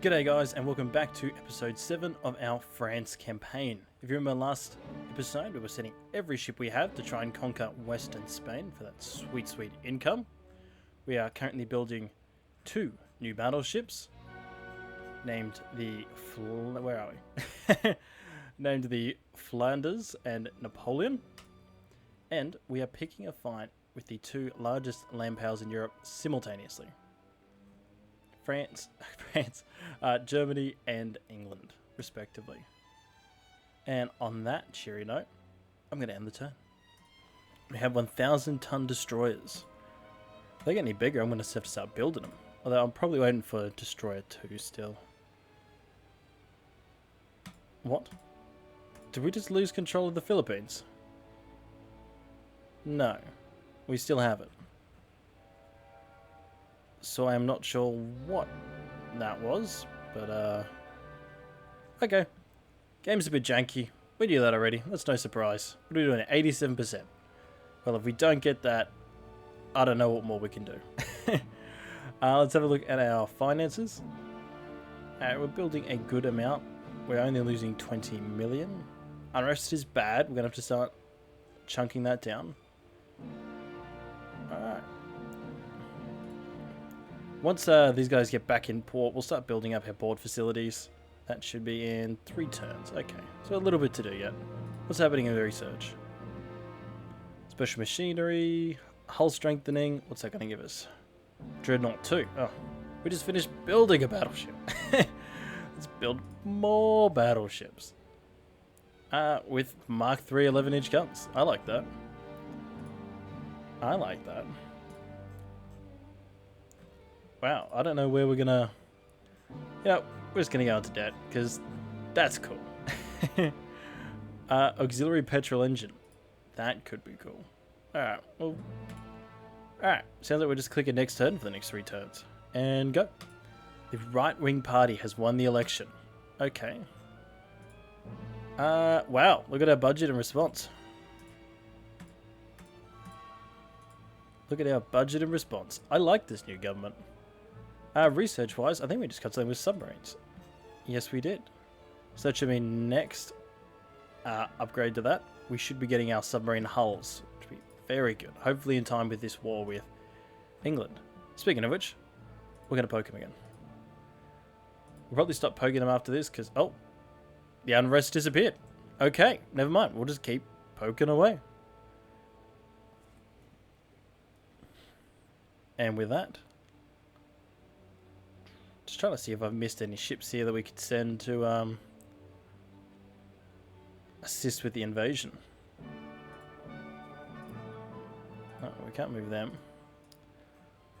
G'day guys, and welcome back to episode 7 of our France campaign. If you remember last episode, we were sending every ship we have to try and conquer Western Spain for that sweet income. We are currently building 2 new battleships, named the named the Flanders and Napoleon, and we are picking a fight with the 2 largest land powers in Europe simultaneously. Germany and England, respectively. And on that cheery note, I'm going to end the turn. We have 1,000-ton destroyers. If they get any bigger, I'm going to have to start building them. Although I'm probably waiting for Destroyer 2 still. What? Did we just lose control of the Philippines? No. We still have it. So I am not sure what that was, but okay. Game's a bit janky. We knew that already. That's no surprise. What are we doing at 87%? Well, if we don't get that, I don't know what more we can do. Let's have a look at our finances. We're building a good amount. We're only losing 20 million. Unrest is bad. We're going to have to start chunking that down. Alright. Once these guys get back in port, we'll start building up our port facilities. That should be in 3 turns. Okay, so a little bit to do yet. What's happening in the research? Special machinery, hull strengthening. What's that going to give us? Dreadnought 2. Oh, we just finished building a battleship. Let's build more battleships. With Mark III 11-inch guns. I like that. I like that. Wow, I don't know where we're gonna... Yeah, we're just gonna go into debt, because that's cool. Auxiliary petrol engine. That could be cool. Alright, well... Alright, sounds like we're just clicking next turn for the next 3 turns. And go. The right-wing party has won the election. Okay. Wow, look at our budget and response. Look at our budget and response. I like this new government. Research-wise, I think we just got something with submarines. Yes, we did. So that should be next upgrade to that. We should be getting our submarine hulls, which would be very good. Hopefully in time with this war with England. Speaking of which, we're going to poke them again. We'll probably stop poking them after this because, oh, the unrest disappeared. Okay, never mind. We'll just keep poking away. And with that, just trying to see if I've missed any ships here that we could send to assist with the invasion. Oh, we can't move them.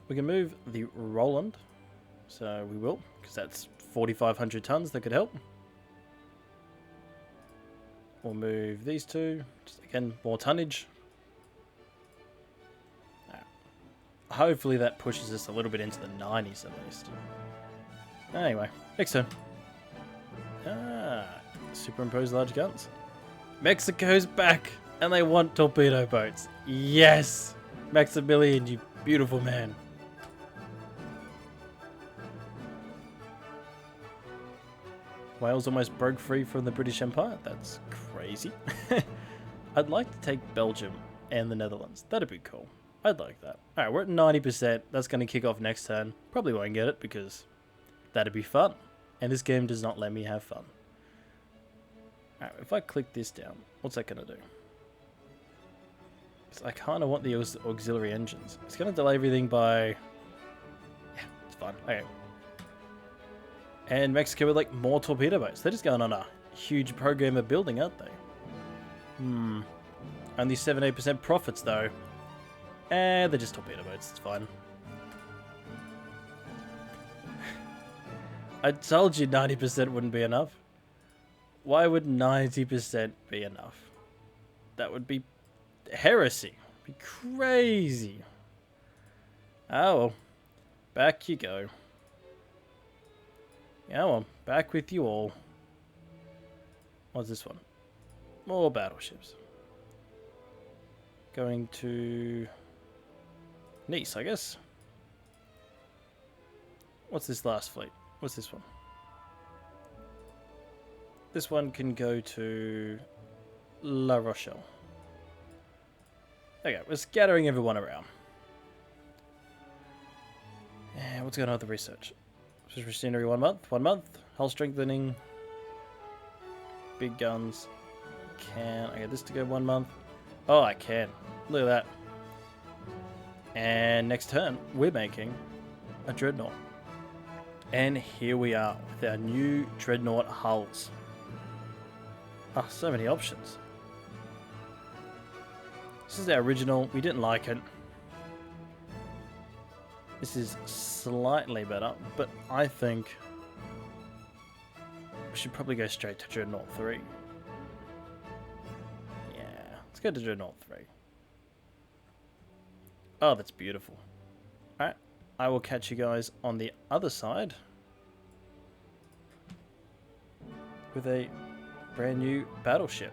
We can move the Roland, so we will, because that's 4,500 tons that could help. We'll move these 2, just again, more tonnage. Hopefully that pushes us a little bit into the 90s at least. Anyway, next turn. Superimpose large guns. Mexico's back, and they want torpedo boats. Yes! Maximilian, you beautiful man. Wales almost broke free from the British Empire. That's crazy. I'd like to take Belgium and the Netherlands. That'd be cool. I'd like that. Alright, we're at 90%. That's going to kick off next turn. Probably won't get it because that'd be fun. And this game does not let me have fun. Alright, if I click this down, what's that going to do? Because I kind of want the auxiliary engines. It's going to delay everything by... Yeah, it's fine. Okay. And Mexico would like more torpedo boats. They're just going on a huge program of building, aren't they? Only 7-8% profits though. They're just torpedo boats, it's fine. I told you 90% wouldn't be enough. Why would 90% be enough? That would be heresy. It'd be crazy. Oh well. Back you go. Yeah, well, back with you all. What's this one? More battleships. Going to Nice, I guess. What's this last fleet? What's this one? This one can go to La Rochelle. Okay, we're scattering everyone around. And what's going on with the research? Special machinery 1 month. 1 month. Hull strengthening. Big guns. Can I get this to go 1 month? Oh, I can. Look at that. And next turn, we're making a dreadnought. And here we are with our new dreadnought hulls. Ah, so many options. This is our original. We didn't like it. This is slightly better, but I think we should probably go straight to Dreadnought 3. Yeah, let's go to Dreadnought 3. Oh, that's beautiful. Alright, I will catch you guys on the other side with a brand new battleship.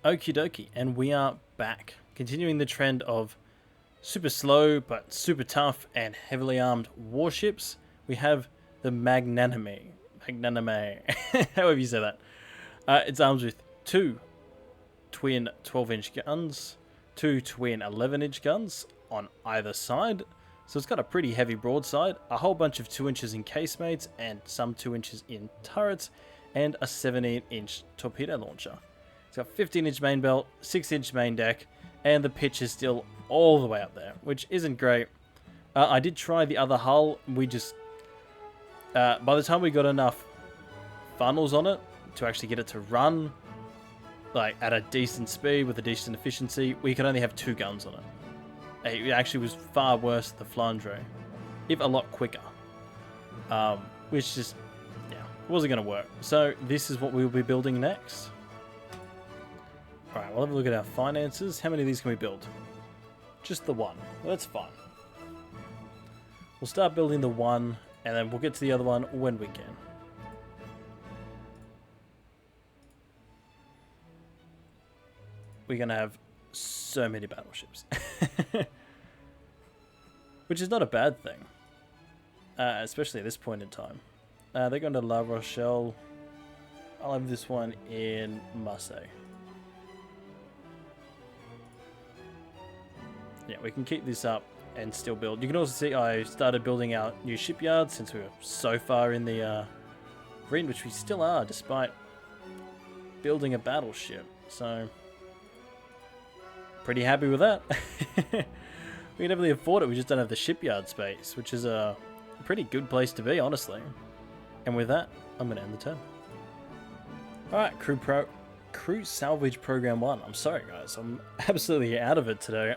Okie dokie, and we are back. Continuing the trend of super slow but super tough and heavily armed warships, we have the Magnanime, however you say that. It's armed with 2 twin 12-inch guns, 2 twin 11-inch guns on either side. So it's got a pretty heavy broadside, a whole bunch of 2 inches in casemates and some 2 inches in turrets, and a 17-inch torpedo launcher. It's got 15-inch main belt, 6-inch main deck, and the pitch is still all the way up there, which isn't great. I did try the other hull. We just... by the time we got enough funnels on it to actually get it to run like at a decent speed with a decent efficiency, we could only have 2 guns on it. It actually was far worse than the Flandre, if a lot quicker. Which just, yeah, wasn't going to work. So this is what we'll be building next. Alright, we'll have a look at our finances. How many of these can we build? Just the one. Well, that's fine. We'll start building the one, and then we'll get to the other one when we can. We're going to have so many battleships. Which is not a bad thing. Especially at this point in time. They're going to La Rochelle. I'll have this one in Marseille. Yeah, we can keep this up and still build. You can also see I started building our new shipyard since we were so far in the green, which we still are, despite building a battleship. So, pretty happy with that. We can definitely afford it, we just don't have the shipyard space, which is a pretty good place to be, honestly. And with that, I'm going to end the turn. Alright, Crew Salvage Program 1. I'm sorry, guys. I'm absolutely out of it today.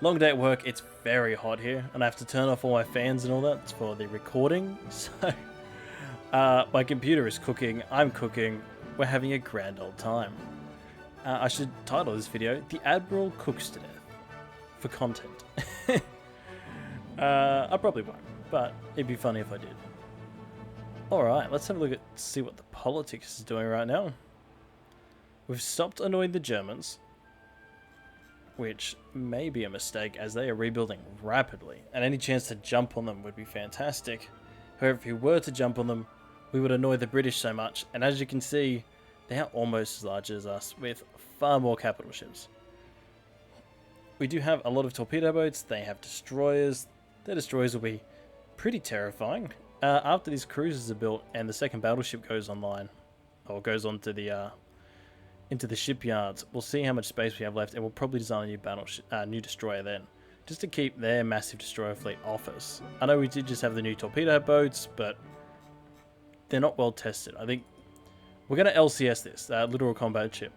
Long day at work. It's very hot here, and I have to turn off all my fans and all that for the recording. So, my computer is cooking. I'm cooking. We're having a grand old time. I should title this video, The Admiral Cooks to Death, for content. I probably won't, but it'd be funny if I did. Alright, let's have a look at see what the politics is doing right now. We've stopped annoying the Germans, which may be a mistake as they are rebuilding rapidly, and any chance to jump on them would be fantastic. However, if we were to jump on them, we would annoy the British so much, and as you can see, they are almost as large as us, with far more capital ships. We do have a lot of torpedo boats, they have destroyers. Their destroyers will be pretty terrifying. After these cruisers are built and the second battleship goes online, or goes onto the into the shipyards, we'll see how much space we have left, and we'll probably design a new battleship, new destroyer then, just to keep their massive destroyer fleet off us. I know we did just have the new torpedo boats, but they're not well tested. I think we're going to LCS this, literal combat ship.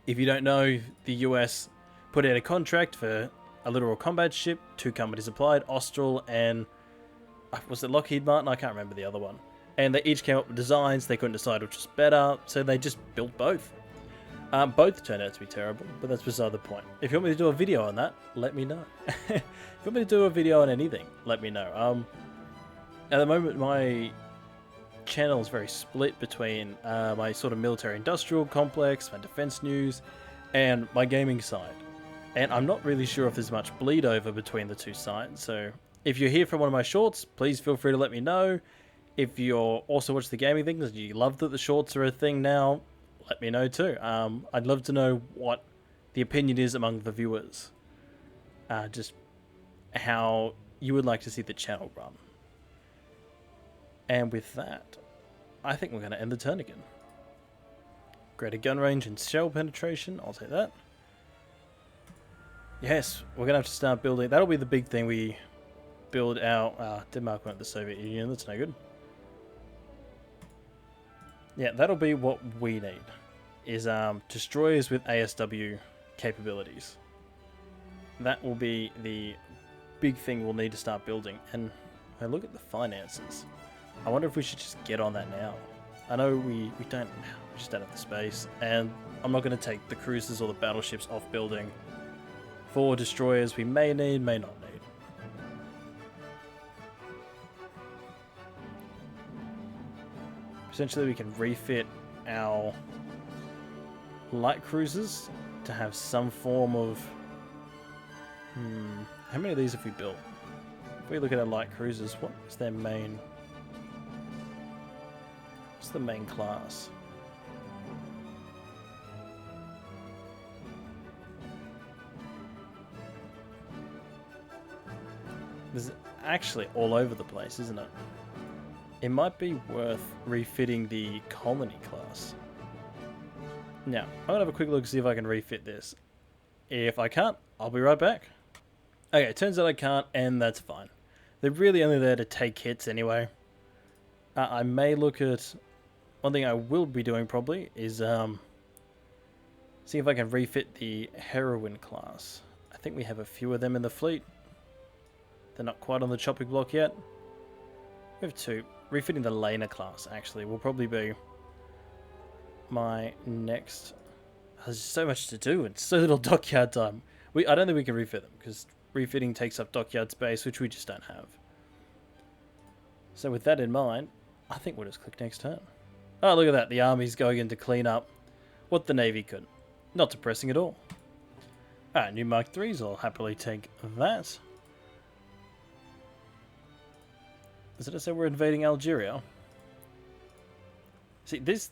If you don't know, the US put out a contract for a literal combat ship. 2 companies applied, Austral and was it Lockheed Martin? I can't remember the other one. And they each came up with designs. They couldn't decide which was better, so they just built both. Both turned out to be terrible, but that's beside the point. If you want me to do a video on that, let me know. If you want me to do a video on anything, let me know. At the moment, my channel is very split between my sort of military-industrial complex, my defense news, and my gaming side. And I'm not really sure if there's much bleed over between the two sides, so if you're here from one of my shorts, please feel free to let me know. If you're also watching the gaming thing, because you love that the shorts are a thing now, let me know too. I'd love to know what the opinion is among the viewers. Just how you would like to see the channel run. And with that, I think we're going to end the turn again. Greater gun range and shell penetration, I'll take that. Yes, we're going to have to start building. That'll be the big thing. We build our... Denmark went to the Soviet Union, that's no good. Yeah, that'll be what we need, is destroyers with ASW capabilities. That will be the big thing we'll need to start building. And look at the finances. I wonder if we should just get on that now. I know we just don't have the space, and I'm not going to take the cruisers or the battleships off building for destroyers we may need, may not need. Essentially, we can refit our light cruisers to have some form of... How many of these have we built? If we look at our light cruisers, what is their main... What's the main class? This is actually all over the place, isn't it? It might be worth refitting the colony class. Now, I'm going to have a quick look to see if I can refit this. If I can't, I'll be right back. Okay, it turns out I can't, and that's fine. They're really only there to take hits anyway. I may look at... One thing I will be doing probably is see if I can refit the heroine class. I think we have a few of them in the fleet. They're not quite on the chopping block yet. We have 2. Refitting the laner class, actually, will probably be my next... There's so much to do and so little dockyard time. I don't think we can refit them, because refitting takes up dockyard space, which we just don't have. So with that in mind, I think we'll just click next turn. Oh, look at that. The army's going in to clean up what the navy couldn't. Not depressing at all. Alright, new Mark 3s. I'll happily take that. Does it say we're invading Algeria? See, this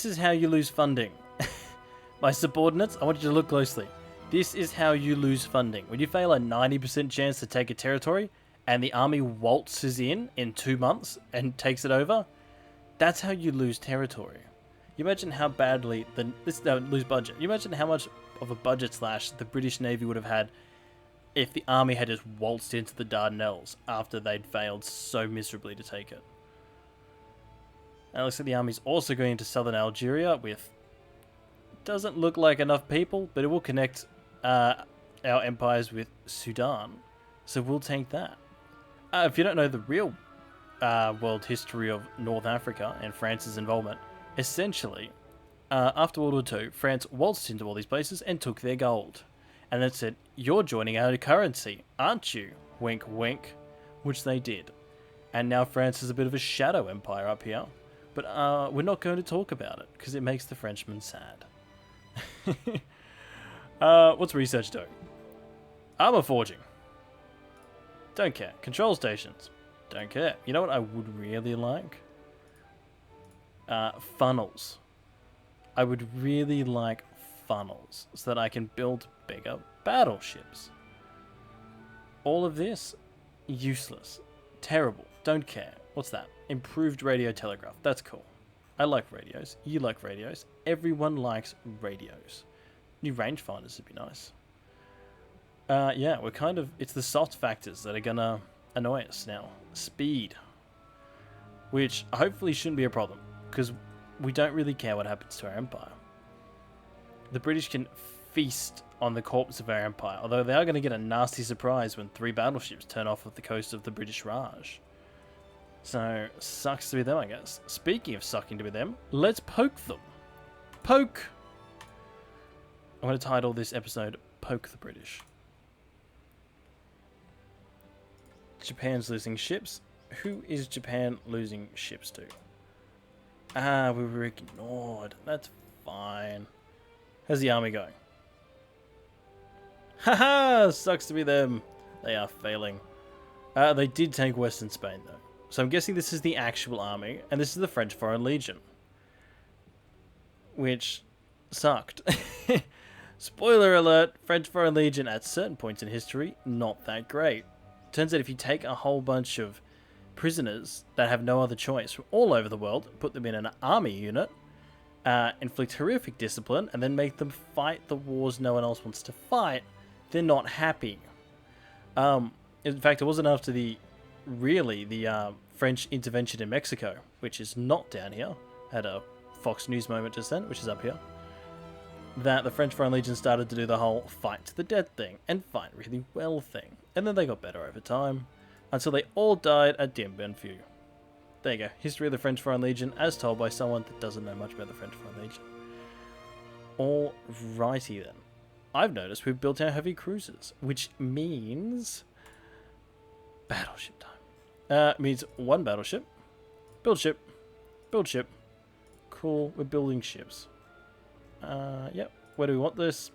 is how you lose funding. My subordinates, I want you to look closely. This is how you lose funding. When you fail a 90% chance to take a territory, and the army waltzes in 2 months and takes it over, that's how you lose territory. You imagine how badly lose budget. You imagine how much of a budget slash the British Navy would have had if the army had just waltzed into the Dardanelles after they'd failed so miserably to take it. And it looks like the army's also going into southern Algeria with... Doesn't look like enough people, but it will connect our empires with Sudan. So we'll take that. If you don't know the real world history of North Africa and France's involvement, essentially, after World War II, France waltzed into all these places and took their gold. And then said, you're joining our currency, aren't you? Wink, wink. Which they did. And now France is a bit of a shadow empire up here. But we're not going to talk about it because it makes the Frenchman sad. What's research doing? Armor forging. Don't care. Control stations. Don't care. You know what I would really like? Funnels. I would really like funnels so that I can build bigger battleships. All of this, useless. Terrible. Don't care. What's that? Improved radio telegraph. That's cool. I like radios. You like radios. Everyone likes radios. New rangefinders would be nice. Yeah, we're kind of... It's the soft factors that are gonna annoy us now. Speed. Which hopefully shouldn't be a problem, because we don't really care what happens to our empire. The British can feast on the corpse of our empire, although they are going to get a nasty surprise when 3 battleships turn off the coast of the British Raj. So, sucks to be them, I guess. Speaking of sucking to be them, let's poke them. Poke! I'm going to title this episode, Poke the British. Japan's losing ships. Who is Japan losing ships to? Ah, we were ignored. That's fine. How's the army going? Haha! Sucks to be them. They are failing. They did take Western Spain, though. So I'm guessing this is the actual army, and this is the French Foreign Legion. Which sucked. Spoiler alert, French Foreign Legion at certain points in history, not that great. Turns out if you take a whole bunch of prisoners that have no other choice from all over the world, put them in an army unit, inflict horrific discipline, and then make them fight the wars no one else wants to fight, they're not happy. In fact, it wasn't after the French intervention in Mexico, which is not down here, had a Fox News moment just then, which is up here, that the French Foreign Legion started to do the whole fight to the death thing, and fight really well thing. And then they got better over time, until they all died at Dien Bien Phu. There you go, history of the French Foreign Legion, as told by someone that doesn't know much about the French Foreign Legion. Alrighty then. I've noticed we've built our heavy cruisers, which means battleship time. Means one battleship, build ship, build ship. Cool, we're building ships. Yep. Where do we want this?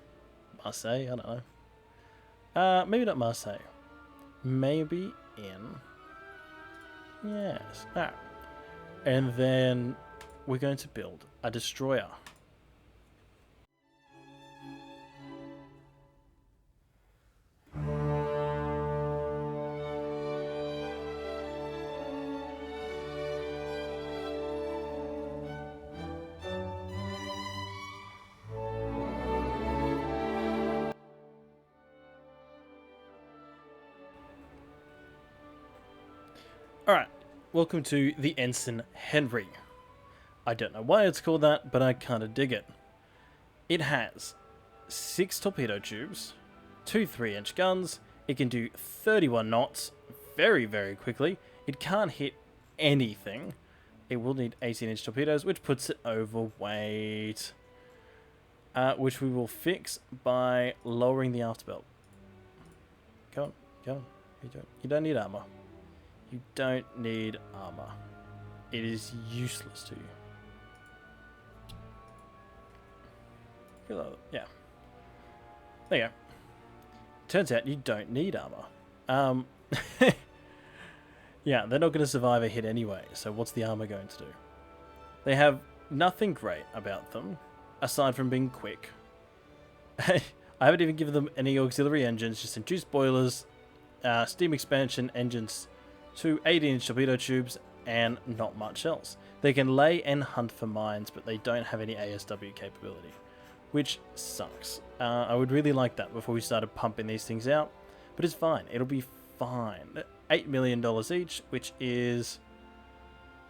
Marseille? I don't know. Maybe not Marseille. Maybe in... Yes. Ah. And then we're going to build a destroyer. Alright, welcome to the Ensign Henry. I don't know why it's called that, but I kinda dig it. It has 6 torpedo tubes, 2 3-inch guns, it can do 31 knots very, very quickly, it can't hit anything, it will need 18-inch torpedoes, which puts it overweight, which we will fix by lowering the afterbelt. Go on, go on, you don't need armor. You don't need armor. It is useless to you. Yeah. There you go. Turns out you don't need armor. Yeah, they're not going to survive a hit anyway, so what's the armor going to do? They have nothing great about them, aside from being quick. I haven't even given them any auxiliary engines, just induced boilers, steam expansion engines, 2 18-inch torpedo tubes, and not much else. They can lay and hunt for mines, but they don't have any ASW capability, which sucks. I would really like that before we started pumping these things out, but it's fine. It'll be fine. $8 million each, which is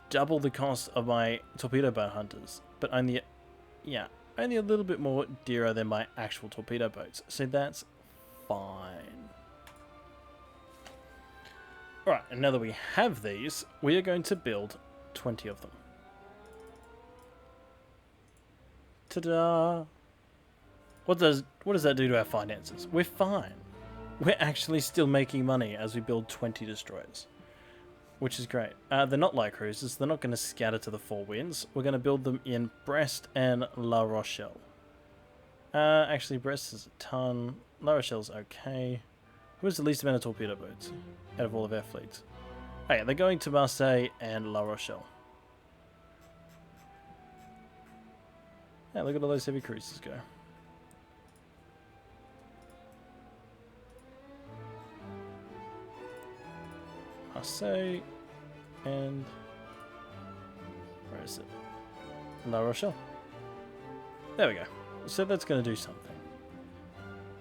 double the cost of my torpedo boat hunters, but only a little bit more dearer than my actual torpedo boats, so that's fine. Alright, and now that we have these, we are going to build 20 of them. Ta-da! What does that do to our finances? We're fine. We're actually still making money as we build 20 destroyers. which is great. They're not light cruisers. They're not going to scatter to the four winds. We're going to build them in Brest and La Rochelle. Actually, Brest is a ton. La Rochelle's okay. Who has the least amount of torpedo boats out of all of our fleets? Okay, they're going to Marseille and La Rochelle. Yeah, look at all those heavy cruisers go. Marseille and where is it? La Rochelle. There we go. So that's going to do something.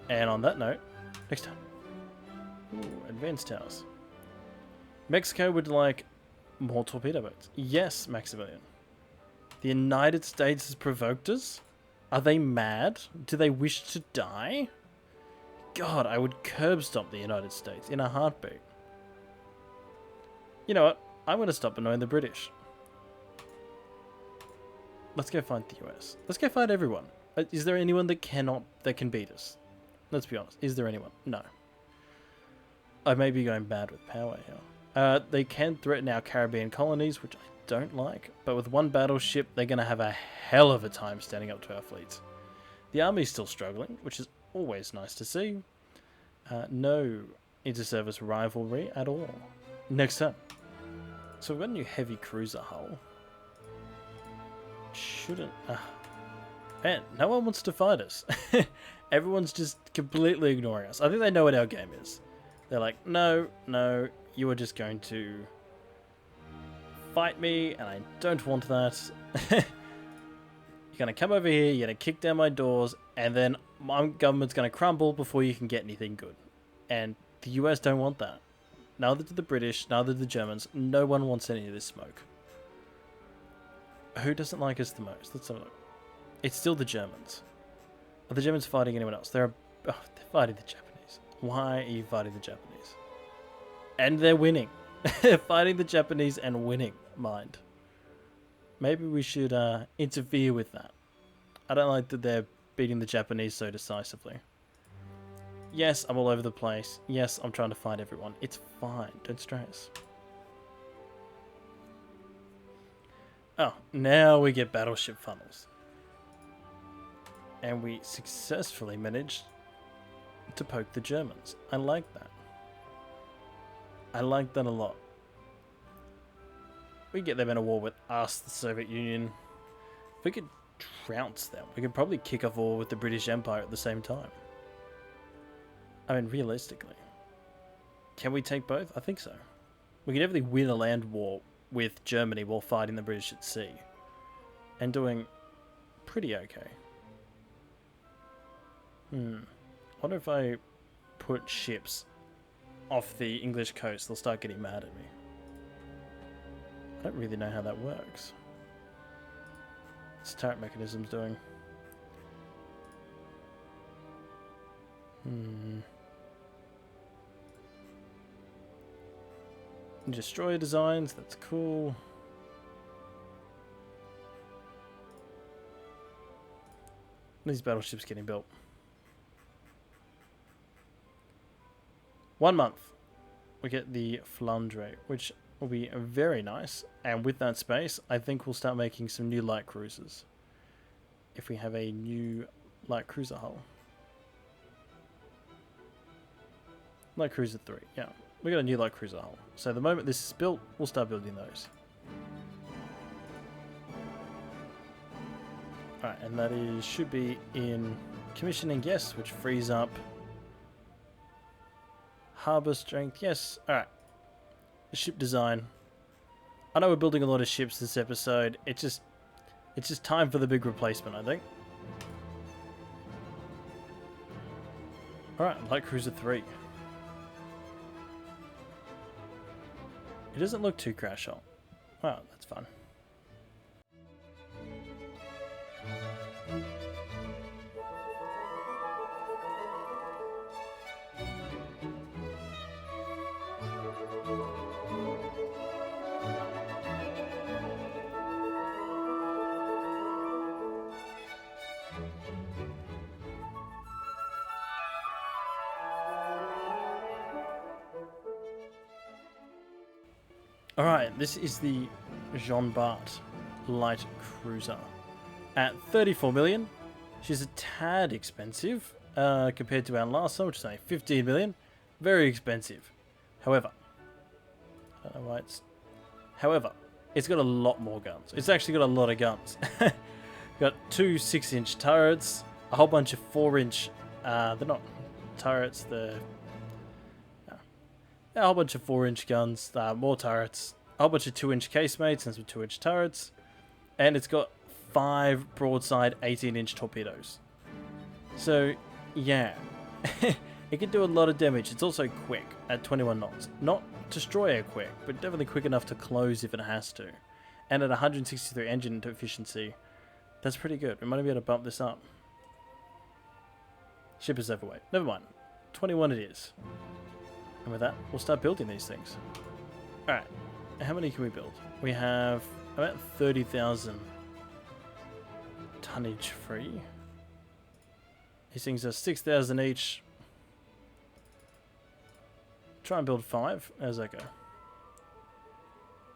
And on that note, next time. Ooh, advanced towers. Mexico would like more torpedo boats. Yes, Maximilian. The United States has provoked us? Are they mad? Do they wish to die? God, I would curb stomp the United States in a heartbeat. You know what? I'm going to stop annoying the British. Let's go find the US. Let's go find everyone. Is there anyone that can beat us? Let's be honest. Is there anyone? No. I may be going bad with power here. They can threaten our Caribbean colonies, which I don't like. But with one battleship, they're going to have a hell of a time standing up to our fleets. The army's still struggling, which is always nice to see. No inter-service rivalry at all. Next turn. So we've got a new heavy cruiser hull. Shouldn't... man, no one wants to fight us. Everyone's just completely ignoring us. I think they know what our game is. They're like, no, you are just going to fight me, and I don't want that. You're going to come over here, you're going to kick down my doors, and then my government's going to crumble before you can get anything good. And the US don't want that. Neither do the British, neither do the Germans. No one wants any of this smoke. Who doesn't like us the most? Let's have a look. It's still the Germans. Are the Germans fighting anyone else? They're fighting the Japanese. Why are you fighting the Japanese? And they're winning. They're fighting the Japanese and winning, mind. Maybe we should interfere with that. I don't like that they're beating the Japanese so decisively. Yes, I'm all over the place. Yes, I'm trying to find everyone. It's fine. Don't stress. Oh, now we get battleship funnels. And we successfully managed to poke the Germans. I like that. I like that a lot. We get them in a war with us, the Soviet Union. If we could trounce them, we could probably kick off a war with the British Empire at the same time. I mean, realistically. Can we take both? I think so. We can definitely win a land war with Germany while fighting the British at sea. And doing pretty okay. I wonder if I put ships off the English coast, they'll start getting mad at me. I don't really know how that works. What's turret mechanisms doing? Destroyer designs, that's cool. These battleships getting built. 1 month. We get the Flandre, which will be very nice. And with that space, I think we'll start making some new light cruisers. If we have a new light cruiser hull. Light cruiser 3, yeah. We got a new light cruiser hull. So the moment this is built, we'll start building those. Alright, and that should be in commissioning, yes, which frees up harbour strength, yes. Alright. Ship design. I know we're building a lot of ships this episode. It's just time for the big replacement, I think. Alright, light cruiser 3. It doesn't look too crash hot. Wow, that's fun. Alright, this is the Jean Bart light cruiser. At 34 million, she's a tad expensive compared to our last one, which is only 15 million. Very expensive. However, I don't know why it's got a lot more guns. It's actually got a lot of guns. Got 2 6-inch turrets, a whole bunch of 4-inch, they're not turrets, a whole bunch of 4-inch guns, more turrets, a whole bunch of 2-inch casemates and some 2-inch turrets, and it's got 5 broadside 18-inch torpedoes. So, yeah, it can do a lot of damage. It's also quick at 21 knots. Not destroyer quick, but definitely quick enough to close if it has to. And at 163 engine efficiency, that's pretty good. We might be able to bump this up. Ship is overweight. Never mind. 21 it is. And with that, we'll start building these things. Alright. How many can we build? We have about 30,000 tonnage free. These things are 6,000 each. Try and build 5. How's that go?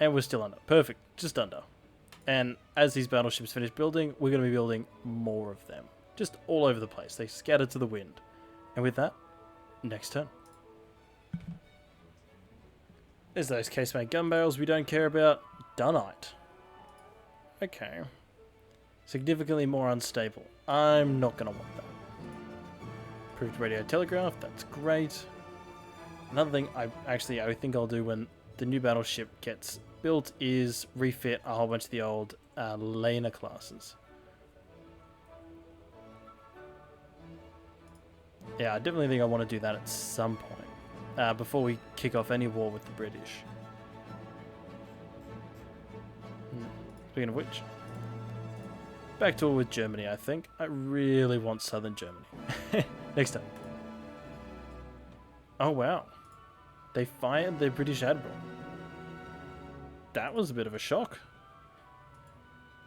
And we're still under. Perfect. Just under. And as these battleships finish building, we're going to be building more of them. Just all over the place. They scatter to the wind. And with that, next turn. There's those casemate gun barrels we don't care about. Dunite. Okay. Significantly more unstable. I'm not going to want that. Improved radio telegraph. That's great. Another thing I think I'll do when the new battleship gets built is refit a whole bunch of the old laner classes. Yeah, I definitely think I want to do that at some point before we kick off any war with the British. Speaking of which, back to war with Germany, I think. I really want southern Germany. Next time. Oh wow. They fired their British Admiral. That was a bit of a shock.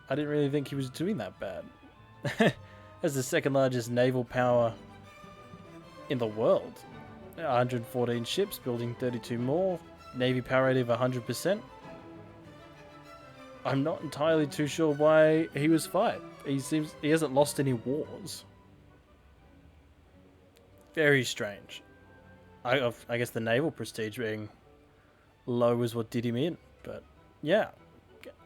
I didn't really think he was doing that bad. As the second largest naval power in the world. 114 ships, building 32 more. Navy power rating of 100%. I'm not entirely too sure why he was fired. He hasn't lost any wars. Very strange. I guess the naval prestige being low was what did him in, but yeah,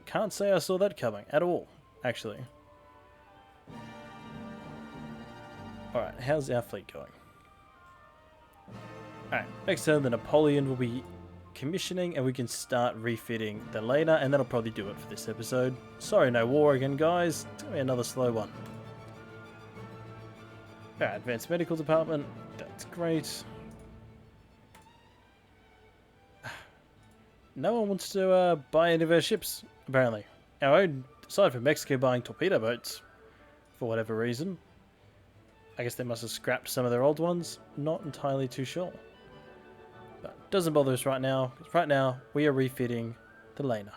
can't say I saw that coming at all, actually. Alright, how's our fleet going? Alright, next turn the Napoleon will be commissioning and we can start refitting the laner, and that'll probably do it for this episode. Sorry, no war again, guys. It's gonna be another slow one. Alright, advanced medical department, that's great. No one wants to buy any of our ships, apparently. Our own, aside from Mexico buying torpedo boats, for whatever reason. I guess they must have scrapped some of their old ones. Not entirely too sure. But doesn't bother us right now, because right now we are refitting the laner.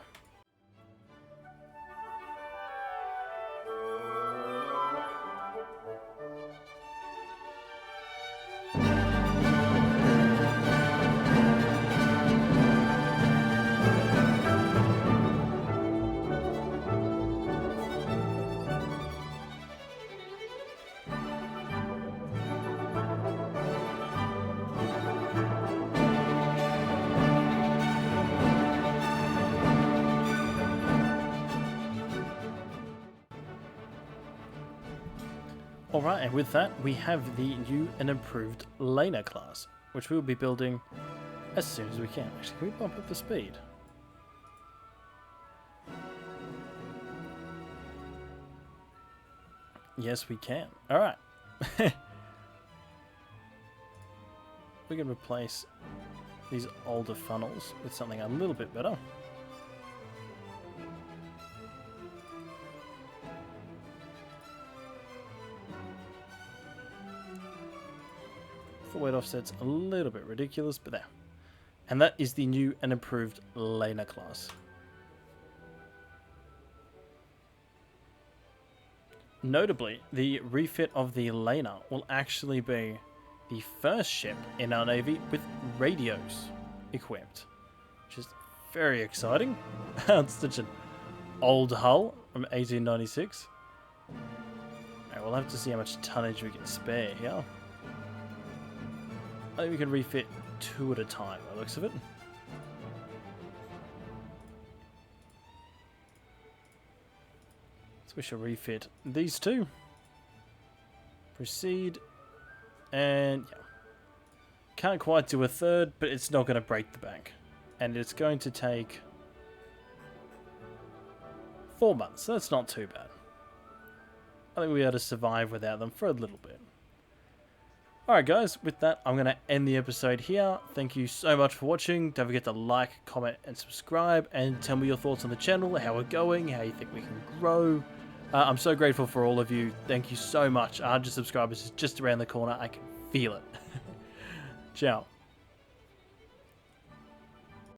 Alright, and with that, we have the new and improved laner class, which we will be building as soon as we can. Actually, can we bump up the speed? Yes, we can. Alright. We can replace these older funnels with something a little bit better. Weight offset's a little bit ridiculous, but there. And that is the new and improved laner class. Notably, the refit of the laner will actually be the first ship in our navy with radios equipped, which is very exciting. It's such an old hull from 1896. Alright, we'll have to see how much tonnage we can spare here. I think we can refit 2 at a time, by the looks of it. So we shall refit these 2. Proceed. And yeah. Can't quite do a 3rd, but it's not going to break the bank. And it's going to take 4 months, so that's not too bad. I think we'll be able to survive without them for a little bit. Alright guys, with that, I'm going to end the episode here. Thank you so much for watching. Don't forget to like, comment, and subscribe. And tell me your thoughts on the channel, how we're going, how you think we can grow. I'm so grateful for all of you. Thank you so much. 100 subscribers is just around the corner. I can feel it. Ciao.